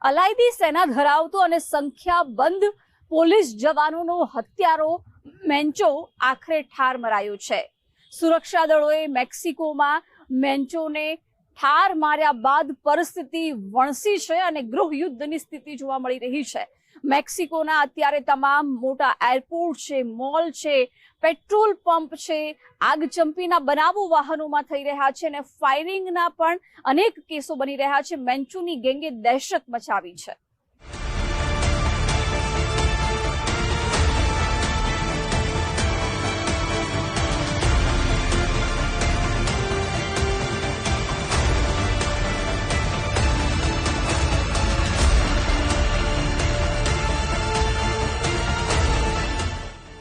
અલાયદી સેના ધરાવતો અને સંખ્યાબંધ પોલીસ જવાનોનો હત્યારો મેન્ચો આખરે ઠાર મરાયો છે। સુરક્ષા દળોએ મેક્સિકોમાં મેન્ચોને ઠાર માર્યા બાદ પરિસ્થિતિ વણસી છે અને ગૃહયુદ્ધની સ્થિતિ જોવા મળી રહી છે। મેક્સિકોના અત્યારે તમામ મોટા એરપોર્ટ છે, મોલ છે, પેટ્રોલ પંપ છે, આગચંપીના બનાવો વાહનોમાં થઈ રહ્યા છે અને ફાયરિંગના પણ અનેક કેસો બની રહ્યા છે। મેન્ચોની ગેંગે દહેશત મચાવી છે।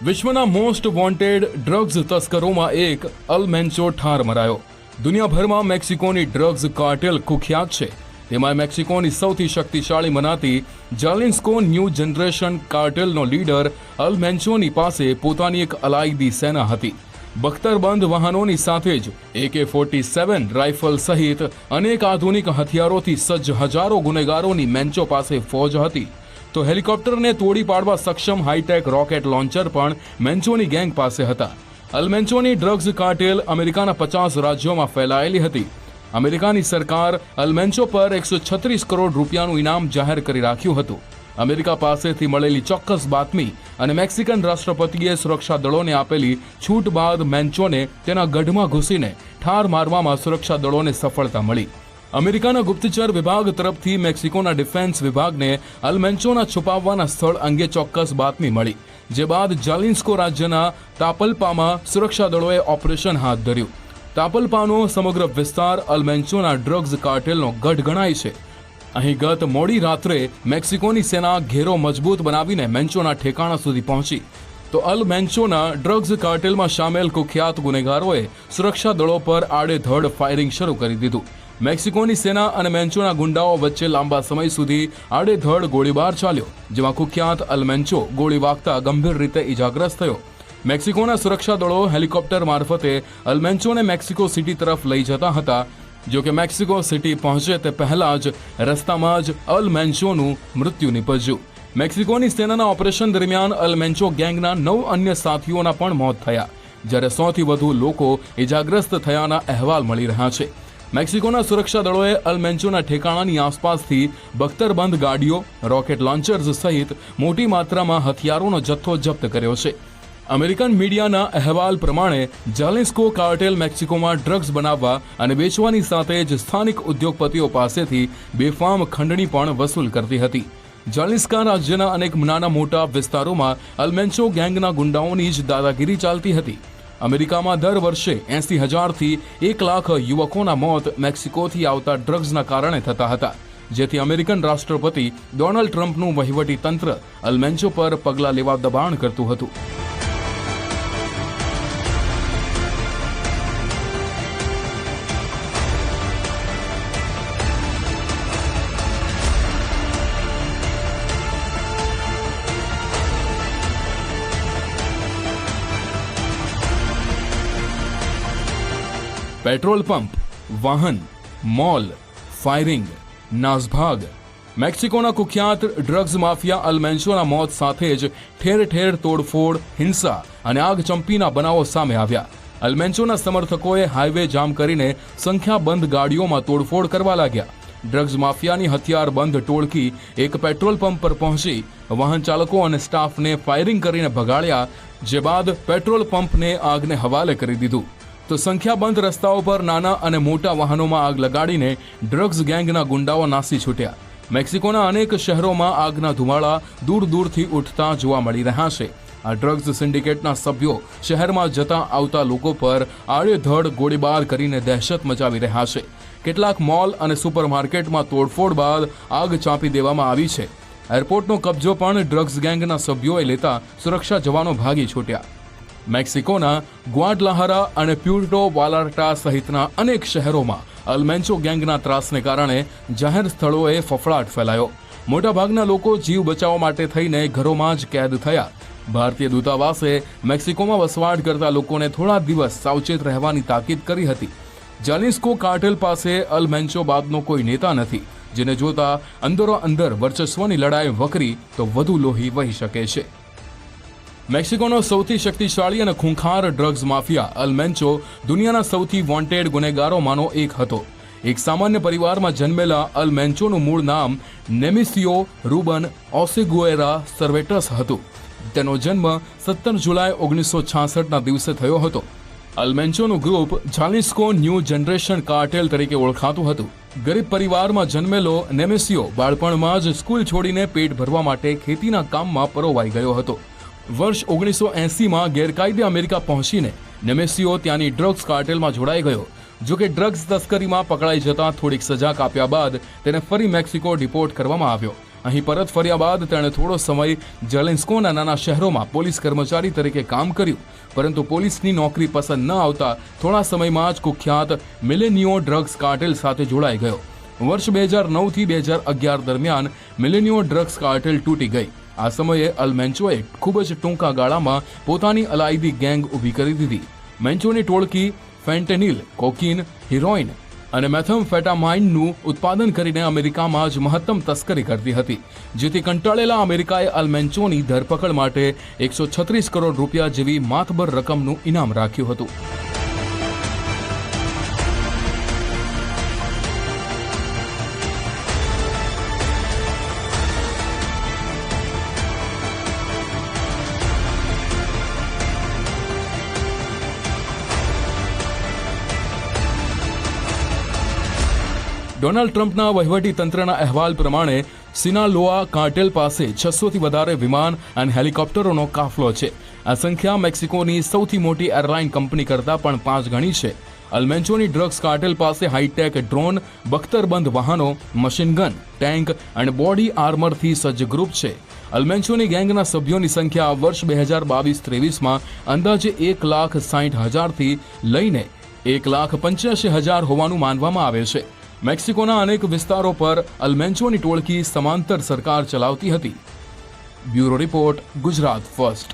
વિશ્વના મોસ્ટ વોન્ટેડ ડ્રગ્સ તસ્કરોમાં એક અલ મેન્ચો ઠાર મરાયો। દુનિયાભરમાં મેક્સિકોની ડ્રગ્સ કાર્ટેલ કુખ્યાત છે। તેમાં મેક્સિકોની સૌથી શક્તિશાળી મનાતી જાલિન્સ્કો ન્યૂ જનરેશન કાર્ટેલનો લીડર અલ મેન્ચોની પાસે પોતાની એક અલાયદી સેના હતી। બખ્તરબંધ વાહનોની સાથે જ AK-47 રાઇફલ સહિત અનેક આધુનિક હથિયારોથી સજ્જ હજારો ગુનેગારોની મેન્ચો પાસે ફોજ હતી। તો હેલિકોપ્ટરને તોડી પાડવા સક્ષમ હાઈટેક રોકેટ લોન્ચર પણ મેન્ચોની ગેંગ પાસે હતા। અલ મેન્ચોની ડ્રગ્સ કાર્ટેલ અમેરિકાના 50 રાજ્યોમાં ફેલાયેલી હતી। અમેરિકાની સરકાર અલ મેન્ચો પર 136 કરોડ રૂપિયાનું ઇનામ જાહેર કરી રાખ્યું હતું। અમેરિકા પાસેથી મળેલી ચોક્કસ બાતમી અને મેક્સિકન રાષ્ટ્રપતિએ સુરક્ષા દળોને આપેલી છૂટ બાદ મેન્ચોને તેના ગઢમાં ઘૂસીને ઠાર મારવામાં સુરક્ષા દળોને સફળતા મળી। અમેરિકાના ગુપ્તચર વિભાગ તરફથી મેક્સિકોના ડિફેન્સ વિભાગને અલ મેન્ચોના છુપાવવાના સ્થળ અંગે ચોક્કસ બાતમી મળી, જે બાદ જાલિન્સ્કો રાજ્યના તાપલ્પામાં સુરક્ષા દળોએ ઓપરેશન હાથ ધર્યું। તાપલ્પાનો સમગ્ર વિસ્તાર અલ મેન્ચોના ડ્રગ્સ કાર્ટેલનો ગઢ ગણાય છે। અહીં ગત મોડી રાત્રે મેક્સિકોની સેના ઘેરો મજબૂત બનાવીને મેન્ચોના ઠેકાણા સુધી પહોંચી તો અલ મેન્ચોના ડ્રગ્સ કાર્ટેલમાં સામેલ કુખ્યાત ગુનેગારોએ સુરક્ષા દળો પર આડેધડ ફાયરિંગ શરૂ કરી દીધું। મેક્સિકોની સેના અને મેન્ચોના ગુંડાઓ વચ્ચે લાંબા સમય સુધી આડેધડ ગોળીબાર ચાલ્યો, જેમાં કુખ્યાત અલ મેન્ચો ગોળી વાગતા ગંભીર રીતે ઇજાગ્રસ્ત થયો। મેક્સિકોના સુરક્ષા દળો હેલિકોપ્ટર મારફતે અલ મેન્ચોને મેક્સિકો સિટી તરફ લઈ જતા હતા। જો કે મેક્સિકો સિટી પહોંચે તે પહેલા જ રસ્તામાં જ અલ મેન્ચોનું મૃત્યુ નિપજ્યું। મેક્સિકોની સેનાના ઓપરેશન દરમિયાન અલ મેન્ચો ગેંગના 9 અન્ય સાથીઓના પણ મોત થયા, જ્યારે 100થી વધુ લોકો ઇજાગ્રસ્ત થયાના અહેવાલ મળી રહ્યા છે। મેક્સિકોના સુરક્ષા દળોએ અલ મેન્ચોના ઠેકાણાની આસપાસથી બખ્તરબંધ ગાડીઓ, રોકેટ લોન્ચર્સ સહિત મોટી માત્રામાં હથિયારોનો જથ્થો જપ્ત કર્યો છે। અમેરિકન મીડિયાના અહેવાલ પ્રમાણે જાલિન્સ્કો કાર્ટેલ મેક્સિકોમાં ડ્રગ્સ બનાવવા અને વેચવાની સાથે જ સ્થાનિક ઉદ્યોગપતિઓ પાસેથી બેફામ ખંડણી પણ વસૂલ કરતી હતી। જાલિન્સ્કા રાજ્યના અનેક નાના મોટા વિસ્તારોમાં અલ મેન્ચો ગેંગના ગુંડાઓની જ દાદાગીરી ચાલતી હતી। અમેરિકામાં દર વર્ષે 80,000થી 1 લાખ યુવકોના મોત મેક્સિકોથી આવતા ડ્રગ્સના કારણે થતા હતા, જેથી અમેરિકન રાષ્ટ્રપતિ ડોનાલ્ડ ટ્રમ્પનું વહીવટી તંત્ર અલ મેન્ચો પર પગલાં લેવા દબાણ કરતું હતું। પેટ્રોલ પંપ, વાહન, મોલ, ફાયરિંગ, નાસભાગ। મેક્સિકોના કુખ્યાત ડ્રગ્સ માફિયા અલ મેન્ચોના મોત સાથે જ ઠેર ઠેર તોડફોડ, હિંસા અને આગચંપીના બનાવો સામે આવ્યા। અલ મેન્ચોના સમર્થકોએ હાઈવે જામ કરીને સંખ્યાબંધ ગાડીઓમાં તોડફોડ કરવા લાગ્યા। ડ્રગ્સ માફિયાની હથિયારબંધ ટોળકી એક પેટ્રોલ પંપ પર પહોંચી વાહન ચાલકો અને સ્ટાફને ફાયરિંગ કરીને ભગાડ્યા, જે બાદ પેટ્રોલ પંપને આગને હવાલે કરી દીધું। તો સંખ્યાબંધ રસ્તાઓ પર નાના અને મોટા વાહનોમાં આગ લગાડીને ડ્રગ્સ ગેંગના ગુંડાઓ નાસી છૂટ્યા। મેક્સિકોના અનેક શહેરોમાં આગના ધુમાડા દૂર દૂરથી ઉઠતા જોવા મળી રહ્યા છે। આ ડ્રગ્સ સિન્ડિકેટના સભ્યો શહેરમાં જતા આવતા લોકો પર આડેધડ ગોળીબાર કરીને દહેશત મચાવી રહ્યા છે। કેટલાક મોલ અને સુપરમાર્કેટમાં તોડફોડ બાદ આગ ચાંપી દેવામાં આવી છે। એરપોર્ટનો કબજો પણ ડ્રગ્સ ગેંગના સભ્યોએ લેતા સુરક્ષા જવાનો ભાગી છૂટ્યા। મેક્સિકોના ગ્વાડલાહારા અને પ્યુર્ટો વાલાર્ટા સહિતના અનેક શહેરોમાં અલ મેન્ચો ગેંગના ત્રાસને કારણે જાહેર સ્થળોએ ફફડાટ ફેલાયો। મોટાભાગના લોકો જીવ બચાવવા માટે થઈને ઘરોમાં જ કેદ થયા। ભારતીય દૂતાવાસે મેક્સિકોમાં વસવાટ કરતા લોકોને થોડા દિવસ સાવચેત રહેવાની તાકીદ કરી હતી। જાલિન્સ્કો કાર્ટેલ પાસે અલ મેન્ચો બાદનો કોઈ નેતા નથી, જેને જોતા અંદરો અંદર વર્ચસ્વની લડાઈ વકરી તો વધુ લોહી વહી શકે છે. મેક્સિકોનો સૌથી શક્તિશાળી અને ખૂંખાર ડ્રગ્સ માફિયા અલ મેન્ચો દુનિયાના સૌથી વોન્ટેડ ગુનેગારોમાંનો એક હતો. એક સામાન્ય પરિવારમાં જન્મેલા અલ મેન્ચોનું મૂળ નામ નેમિસિયો રૂબન ઓસેગુએરા સર્વેટસ હતું. તેનો જન્મ 17 જુલાઈ 1966ના દિવસે થયો હતો. અલ મેન્ચોનું ગ્રુપ જાલિસ્કો ન્યૂ જનરેશન કાર્ટેલ તરીકે ઓળખાતું હતું. ગરીબ પરિવારમાં જન્મેલો નેમિસિયો બાળપણમાં જ સ્કૂલ છોડીને પેટ ભરવા માટે ખેતીના કામમાં પરોવાઈ ગયો હતો. વર્ષ 1980માં ગેરકાયદે અમેરિકા પહોંચીને નેમિસિયો ત્યાંની ડ્રગ્સ કાર્ટેલમાં જોડાઈ ગયો. જો કે ડ્રગ્સ તસ્કરીમાં પકડાઈ જતા થોડીક સજા કાપ્યા બાદ તેને ફરી મેક્સિકો ડિપોર્ટ કરવામાં આવ્યો. અહીં પરત ફર્યા બાદ તેણે થોડો સમય જલિન્સ્કોના નાના શહેરોમાં પોલીસ કર્મચારી તરીકે કામ કર્યું, પરંતુ પોલીસની નોકરી પસંદ ન આવતા થોડા સમયમાં જ કુખ્યાત મિલેનિયો ડ્રગ્સ કાર્ટેલ સાથે જોડાઈ ગયો. વર્ષ 2009થી 2011 દરમિયાન મિલેનિયો ડ્રગ્સ કાર્ટેલ તૂટી ગઈ. આ સમયે અલ મેન્ચોએ ખૂબ જ ટૂંકા ગાળામાં પોતાની અલાયદી ગેંગ ઊભી કરી દીધી. મેન્ચોની ટોળકી ફેન્ટેનિલ, કોકીન, હિરોઇન અને મેથેમ્ફેટામાઇનનું ઉત્પાદન કરીને અમેરિકામાં જ મહત્તમ તસ્કરી કરતી હતી, જેથી કંટાળેલા અમેરિકાએ અલ મેન્ચોની ધરપકડ માટે 136 કરોડ રૂપિયા જેવી માતબર રકમનું ઇનામ રાખ્યું હતું. ડોનાલ્ડ ટ્રમ્પના વહીવટી તંત્રના અહેવાલ પ્રમાણે સિનાલોઆ કાર્ટેલ પાસે 600થી વધારે વિમાન અને હેલિકોપ્ટરોનો કાફલો છે. આ સંખ્યા મેક્સિકોની સૌથી મોટી એરલાઇન કંપની કરતાં પણ 5 ગણી છે. અલ મેન્ચોની ડ્રગ્સ કાર્ટેલ પાસે હાઈટેક ડ્રોન, બખ્તરબંધ વાહનો, મશીન ગન, ટેન્ક અને બોડી આર્મરથી સજ્જ ગ્રુપ છે. અલ મેન્ચોની ગેંગના સભ્યોની સંખ્યા વર્ષ 2022-23માં અંદાજે 1,60,000થી લઈને 1,85,000 હોવાનું માનવામાં આવે છે. મેક્સિકોના અનેક વિસ્તારો પર અલ મેન્ચોની ટોળકી સમાંતર સરકાર ચલાવતી હતી. Bureau report, Gujarat first.